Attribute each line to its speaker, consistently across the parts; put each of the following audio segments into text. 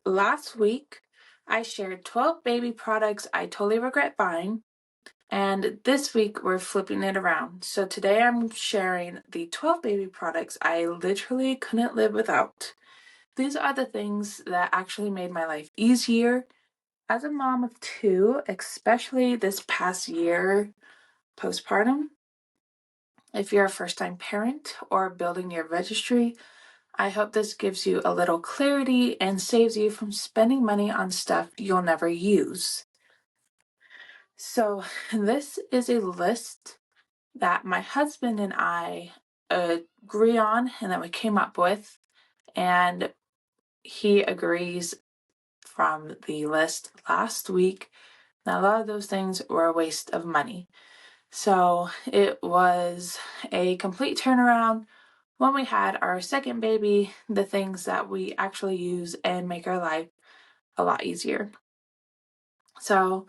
Speaker 1: last week I shared 12 baby products I totally regret buying, and this week we're flipping it around. So today I'm sharing the 12 baby products I literally couldn't live without. These are the things that actually made my life easier as a mom of two, especially this past year postpartum. If you're a first-time parent or building your registry, I hope this gives you a little clarity and saves you from spending money on stuff you'll never use. So, this is a list that my husband and I agree on and that we came up with, and he agrees from the list last week that a lot of those things were a waste of money. So, it was a complete turnaround when we had our second baby, the things that we actually use and make our life a lot easier. So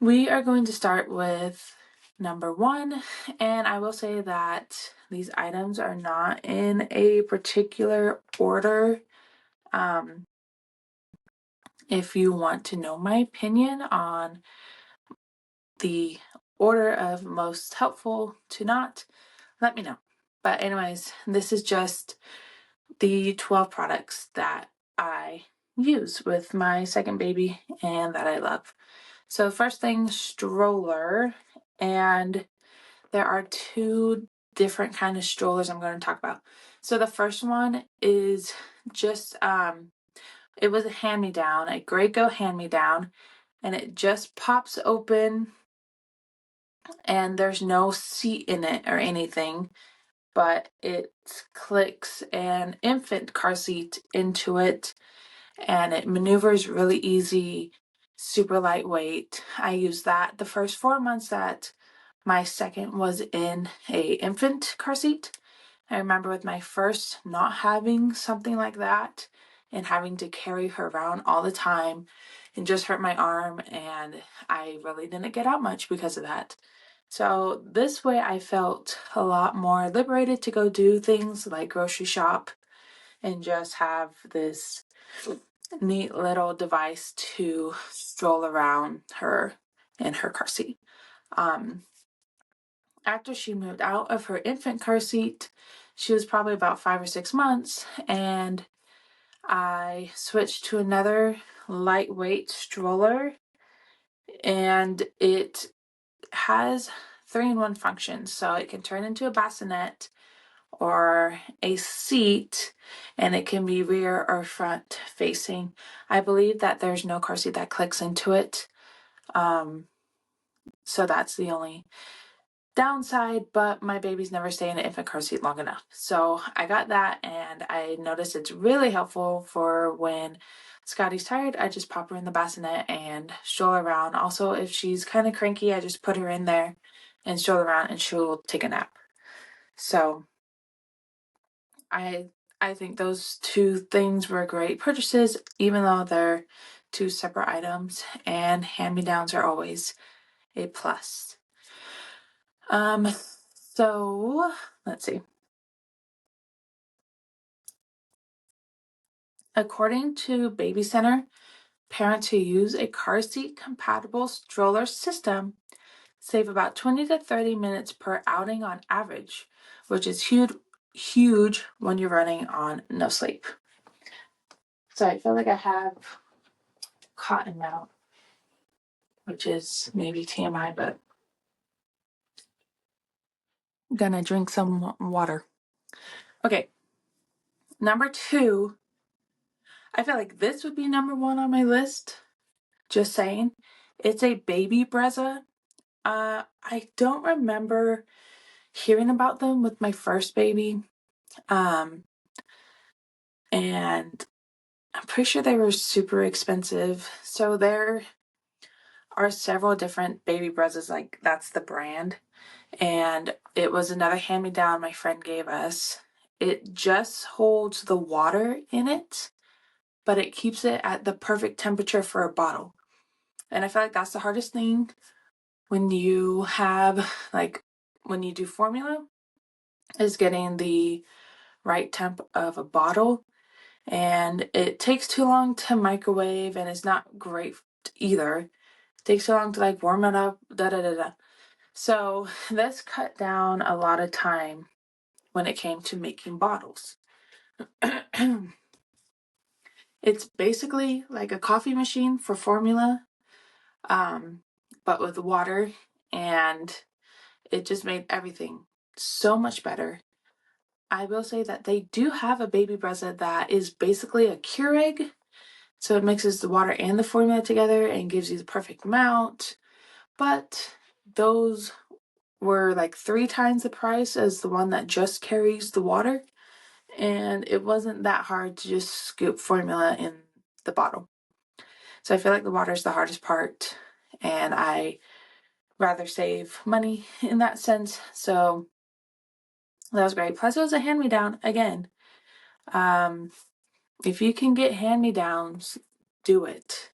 Speaker 1: we are going to start with number one, and I will say that these items are not in a particular order. If you want to know my opinion on the order of most helpful to not, let me know. But anyways, this is just the 12 products that I use with my second baby and that I love. So first thing, stroller, and there are two different kind of strollers I'm going to talk about. So the first one is just it was a hand-me-down, a Graco hand-me-down, and it just pops open and there's no seat in it or anything, but it clicks an infant car seat into it and it maneuvers really easy, super lightweight. I used that the first 4 months that my second was in a infant car seat. I remember with my first not having something like that and having to carry her around all the time and just hurt my arm, and I really didn't get out much because of that. So this way I felt a lot more liberated to go do things like grocery shop and just have this neat little device to stroll around her in her car seat. After she moved out of her infant car seat, she was probably about 5 or 6 months, and I switched to another lightweight stroller, and it has 3-in-1 functions. So it can turn into a bassinet or a seat, and it can be rear or front facing. I believe that there's no car seat that clicks into it. So that's the only downside, but my babies never stay in an infant car seat long enough. So I got that, and I noticed it's really helpful for when Scotty's tired. I just pop her in the bassinet and stroll around. Also, if she's kind of cranky, I just put her in there and stroll around and she'll take a nap. So I think those two things were great purchases, even though they're two separate items, and hand-me-downs are always a plus. So let's see. According to Baby Center, parents who use a car seat compatible stroller system save about 20 to 30 minutes per outing on average, which is huge when you're running on no sleep. So I feel like I have cotton mouth, which is maybe TMI, but I'm gonna drink some water. Okay, number two, I feel like this would be number one on my list. Just saying. It's a Baby Brezza. I don't remember hearing about them with my first baby. And I'm pretty sure they were super expensive. So there are several different Baby Brezzas, like that's the brand. And it was another hand-me-down my friend gave us. It just holds the water in it, but it keeps it at the perfect temperature for a bottle. And I feel like that's the hardest thing when you have, like, when you do formula, is getting the right temp of a bottle. and it takes too long to microwave, and it's not great either. It takes too long to like warm it up, da da da da. So this cut down a lot of time when it came to making bottles. It's basically like a coffee machine for formula, but with water, and it just made everything so much better. I will say that they do have a Baby Brezza that is basically a Keurig. So it mixes the water and the formula together and gives you the perfect amount. But those were like 3 times the price as the one that just carries the water. And it wasn't that hard to just scoop formula in the bottle. So I feel like the water is the hardest part. And I rather save money in that sense. So that was great. Plus, it was a hand-me-down again. If you can get hand-me-downs, do it.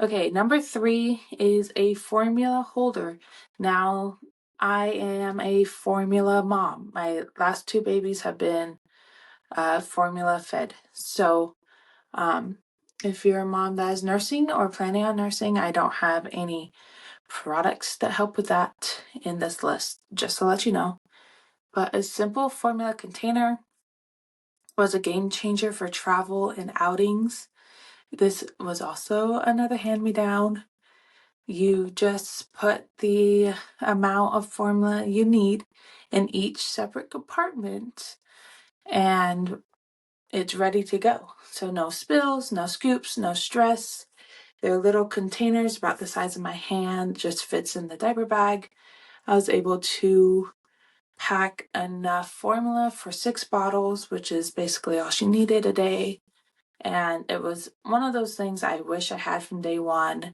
Speaker 1: Okay, number 3 is a formula holder. Now, I am a formula mom. My last 2 babies have been formula fed. So, if you're a mom that is nursing or planning on nursing, I don't have any products that help with that in this list, just to let you know. But a simple formula container was a game changer for travel and outings. This was also another hand-me-down. You just put the amount of formula you need in each separate compartment and it's ready to go. So no spills, no scoops, no stress. They're little containers about the size of my hand, just fits in the diaper bag. I was able to pack enough formula for 6 bottles, which is basically all she needed a day. And it was one of those things I wish I had from day one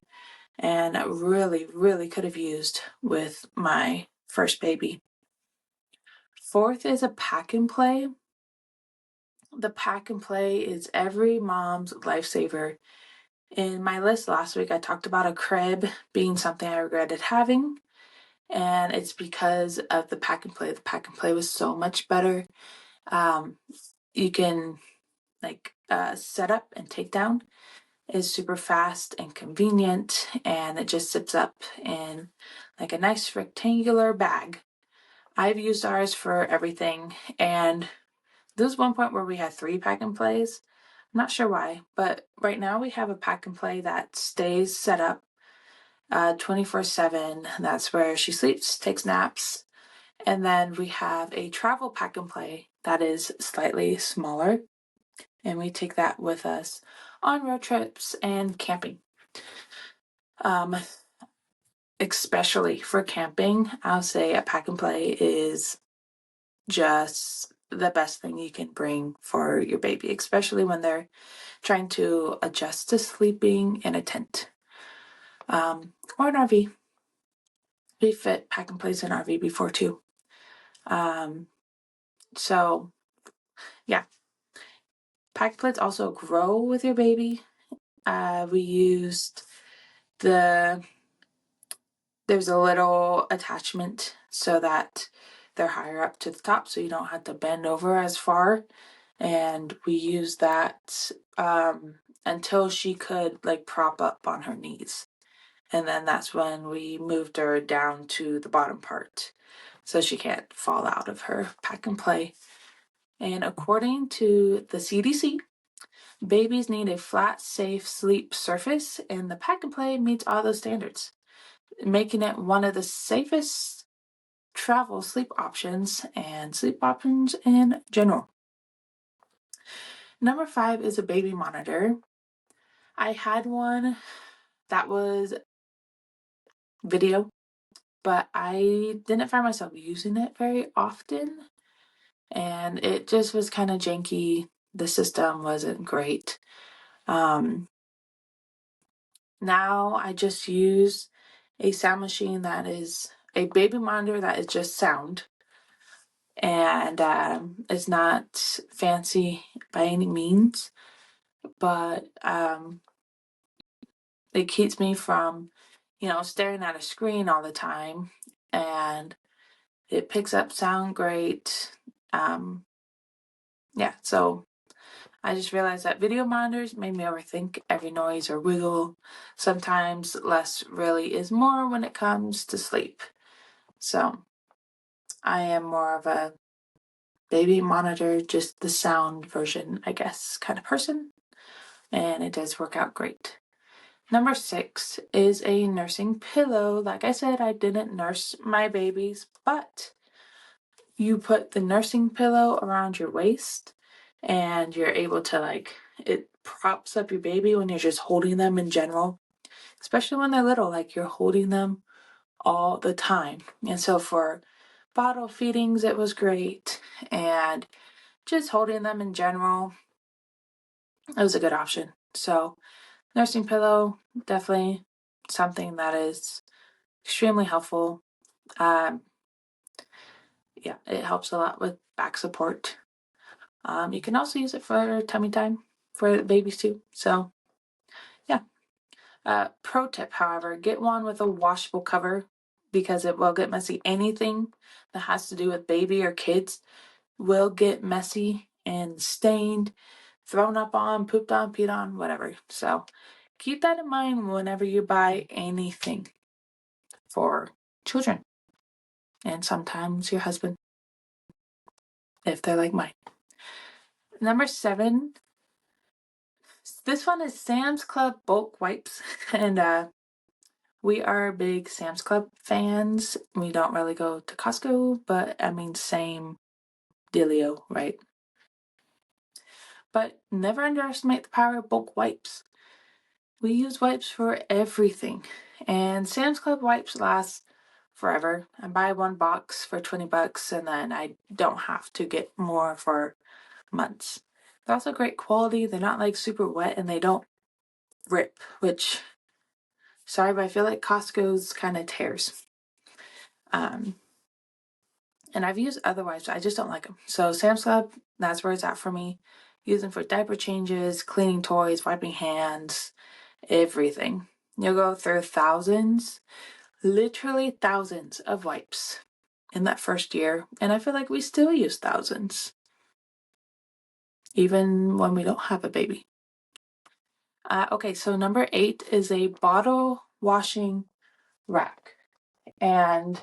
Speaker 1: and I really, really could have used with my first baby. 4th is a pack and play. The pack and play is every mom's lifesaver. In my list last week, I talked about a crib being something I regretted having, and it's because of the pack and play. The pack and play was so much better. You can set up and take down is super fast and convenient, and it just sits up in like a nice rectangular bag. I've used ours for everything, and there was one point where we had 3 pack and plays. I'm not sure why, but right now we have a pack and play that stays set up 24/7. That's where she sleeps, takes naps. And then we have a travel pack and play that is slightly smaller, and we take that with us on road trips and camping. Especially for camping, I'll say a pack and play is just the best thing you can bring for your baby, especially when they're trying to adjust to sleeping in a tent or an RV. We fit pack and plays in RV before too. So yeah, pack and plays also grow with your baby. We used there's a little attachment so that they're higher up to the top so you don't have to bend over as far. And we used that until she could like prop up on her knees. And then that's when we moved her down to the bottom part so she can't fall out of her pack and play. And according to the CDC, babies need a flat, safe sleep surface, and the pack and play meets all those standards, making it one of the safest travel sleep options and sleep options in general. Number 5 is a baby monitor. I had one that was video, but I didn't find myself using it very often, and it just was kind of janky. The system wasn't great. Now I just use a sound machine that is a baby monitor that is just sound, and it's not fancy by any means, but it keeps me from, staring at a screen all the time, and it picks up sound great. Yeah, so I just realized that video monitors made me overthink every noise or wiggle. Sometimes less really is more when it comes to sleep. So I am more of a baby monitor, just the sound version, I guess, kind of person. And it does work out great. Number 6 is a nursing pillow. Like I said, I didn't nurse my babies, but you put the nursing pillow around your waist and you're able to it props up your baby when you're just holding them in general, especially when they're little, like you're holding them all the time. And so for bottle feedings, it was great. And just holding them in general, it was a good option. So nursing pillow, definitely something that is extremely helpful. Yeah, it helps a lot with back support. You can also use it for tummy time for babies too. So yeah. Pro tip, however, get one with a washable cover because it will get messy. Anything that has to do with baby or kids will get messy and stained, thrown up on, pooped on, peed on, whatever. So keep that in mind whenever you buy anything for children and sometimes your husband, if they're like mine. Number 7, this one is Sam's Club bulk wipes. And we are big Sam's Club fans. We don't really go to Costco, but I mean, same dealio, right? But never underestimate the power of bulk wipes. We use wipes for everything, and Sam's Club wipes last forever. I buy one box for $20, and then I don't have to get more for months. They're also great quality. They're not like super wet, and they don't rip, which, sorry, but I feel like Costco's kind of tears. And I've used other wipes, I just don't like them. So Sam's Club, that's where it's at for me. Use them for diaper changes, cleaning toys, wiping hands, everything. You'll go through thousands, literally thousands of wipes in that first year. And I feel like we still use thousands, even when we don't have a baby. Okay, so number 8 is a bottle washing rack. And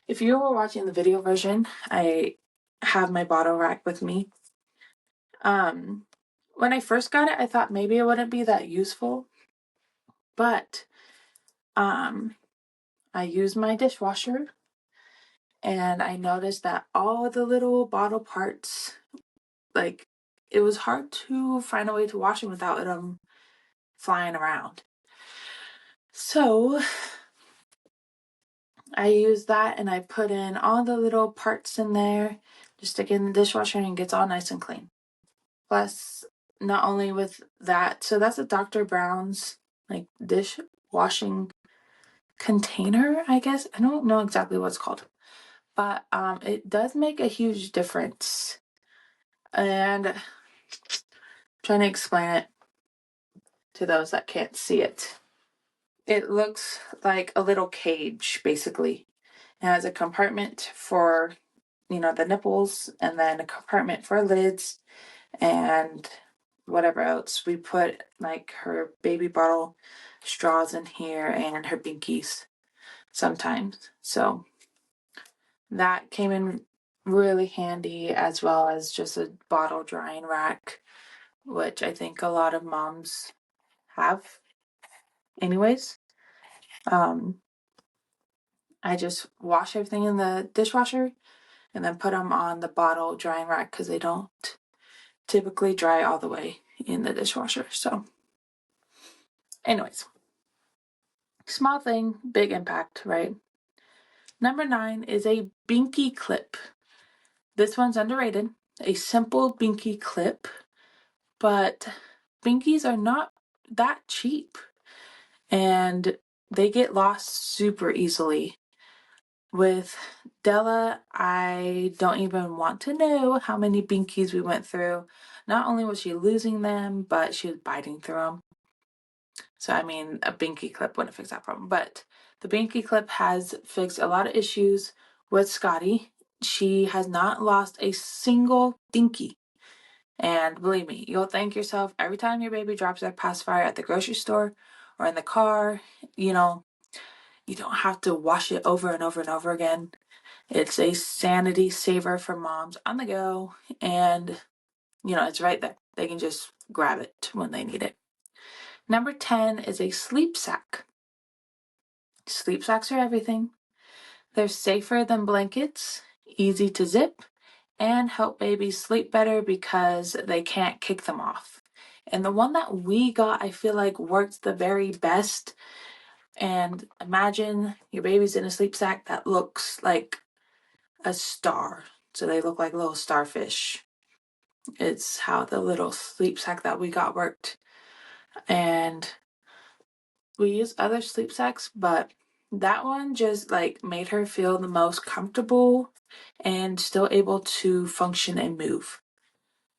Speaker 1: if you were watching the video version, I have my bottle rack with me. When I first got it, I thought maybe it wouldn't be that useful, but I used my dishwasher and I noticed that all the little bottle parts, like, it was hard to find a way to wash them without them flying around. So I used that and I put in all the little parts in there, just stick it in the dishwasher and it gets all nice and clean. Plus, not only with that, so that's a Dr. Brown's like dishwashing container, I guess. I don't know exactly what it's called, but it does make a huge difference. And I'm trying to explain it to those that can't see it. It looks like a little cage, basically. It has a compartment for, the nipples, and then a compartment for lids, and whatever else. We put like her baby bottle straws in here and her binkies sometimes. So that came in really handy, as well as just a bottle drying rack, which I think a lot of moms have anyways. I just wash everything in the dishwasher and then put them on the bottle drying rack because they don't typically dry all the way in the dishwasher. So anyways, small thing, big impact, right? Number 9 is a Binky clip. This one's underrated. A simple Binky clip, but Binkies are not that cheap and they get lost super easily. With Della, I don't even want to know how many Binkies we went through. Not only was she losing them, but she was biting through them. So, I mean, a Binky clip wouldn't fix that problem. But the Binky clip has fixed a lot of issues with Scotty. She has not lost a single dinky. And believe me, you'll thank yourself every time your baby drops their pacifier at the grocery store or in the car. You know, you don't have to wash it over and over and over again. It's a sanity saver for moms on the go, and it's right there. They can just grab it when they need it. Number 10 is a sleep sack. Sleep sacks are everything. They're safer than blankets, easy to zip, and help babies sleep better because they can't kick them off. And the one that we got, I feel like works the very best. And imagine your baby's in a sleep sack that looks like a star. So they look like little starfish. It's how the little sleep sack that we got worked. And we use other sleep sacks, but that one just like made her feel the most comfortable and still able to function and move.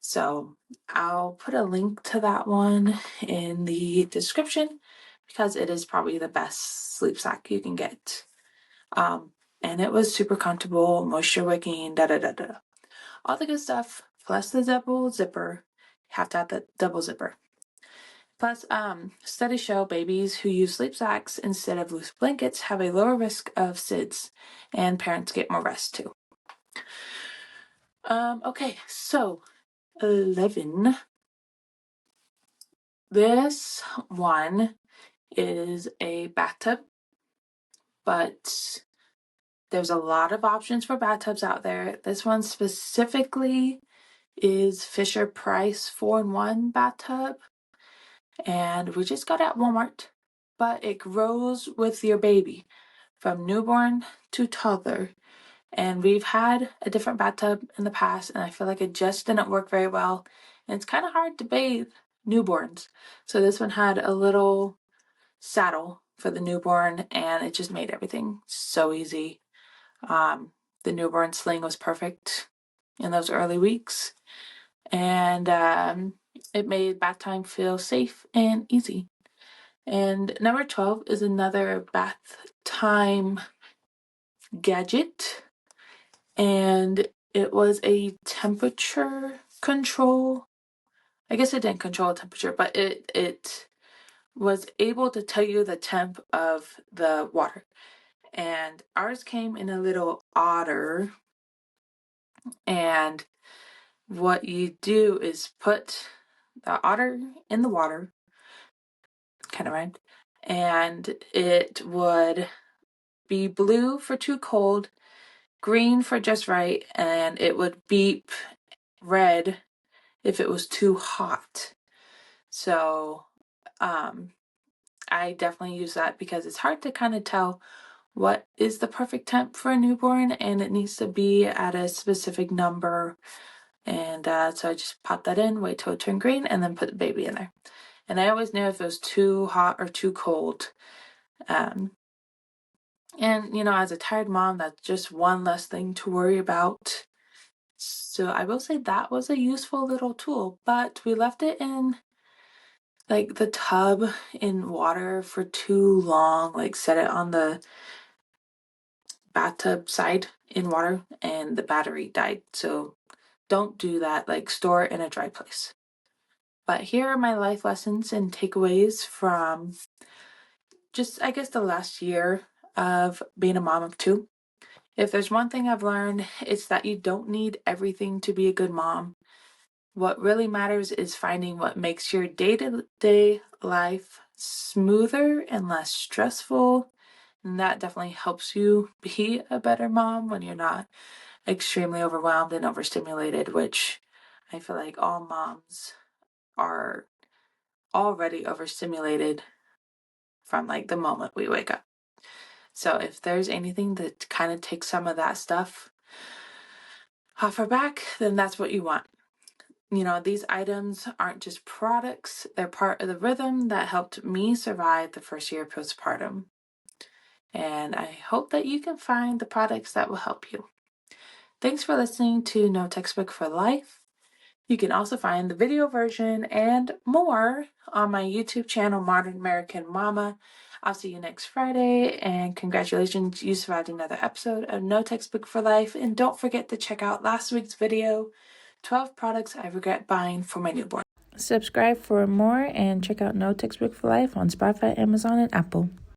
Speaker 1: So I'll put a link to that one in the description because it is probably the best sleep sack you can get. And it was super comfortable, moisture wicking, all the good stuff, plus the double zipper. You have to have the double zipper. Plus, studies show babies who use sleep sacks instead of loose blankets have a lower risk of SIDS, and parents get more rest too. Okay, so 11. This one is a bathtub, but there's a lot of options for bathtubs out there. This one specifically is Fisher-Price 4-in-1 bathtub, and we just got it at Walmart, but it grows with your baby from newborn to toddler. And we've had a different bathtub in the past, and I feel like it just didn't work very well. And it's kind of hard to bathe newborns. So this one had a little saddle for the newborn, and it just made everything so easy. The newborn sling was perfect in those early weeks, and it made bath time feel safe and easy. And number 12 is another bath time gadget, and it was a temperature control. I guess it didn't control temperature, but it was able to tell you the temp of the water. And ours came in a little Otter, and what you do is put the Otter in the water, kind of rhymed, and it would be blue for too cold, green for just right, and it would beep red if it was too hot. So I definitely use that because it's hard to kind of tell what is the perfect temp for a newborn, and it needs to be at a specific number. And so I just pop that in, wait till it turned green, and then put the baby in there. And I always knew if it was too hot or too cold. And as a tired mom, that's just one less thing to worry about. So I will say that was a useful little tool, but we left it in like the tub in water for too long, like set it on the bathtub side in water and the battery died. So don't do that, like store it in a dry place. But here are my life lessons and takeaways from just, I guess, the last year of being a mom of two. If there's one thing I've learned, it's that you don't need everything to be a good mom. What really matters is finding what makes your day-to-day life smoother and less stressful. And that definitely helps you be a better mom when you're not extremely overwhelmed and overstimulated, which I feel like all moms are already overstimulated from like the moment we wake up. So if there's anything that kind of takes some of that stuff off our back, then that's what you want. These items aren't just products, they're part of the rhythm that helped me survive the first year postpartum. And I hope that you can find the products that will help you. Thanks for listening to No Textbook for Life. You can also find the video version and more on my YouTube channel, Modern American Mama. I'll see you next Friday, and congratulations, you survived another episode of No Textbook for Life. And don't forget to check out last week's video 12 products I regret buying for my newborn.
Speaker 2: Subscribe for more and check out No Textbook for Life on Spotify, Amazon, and Apple.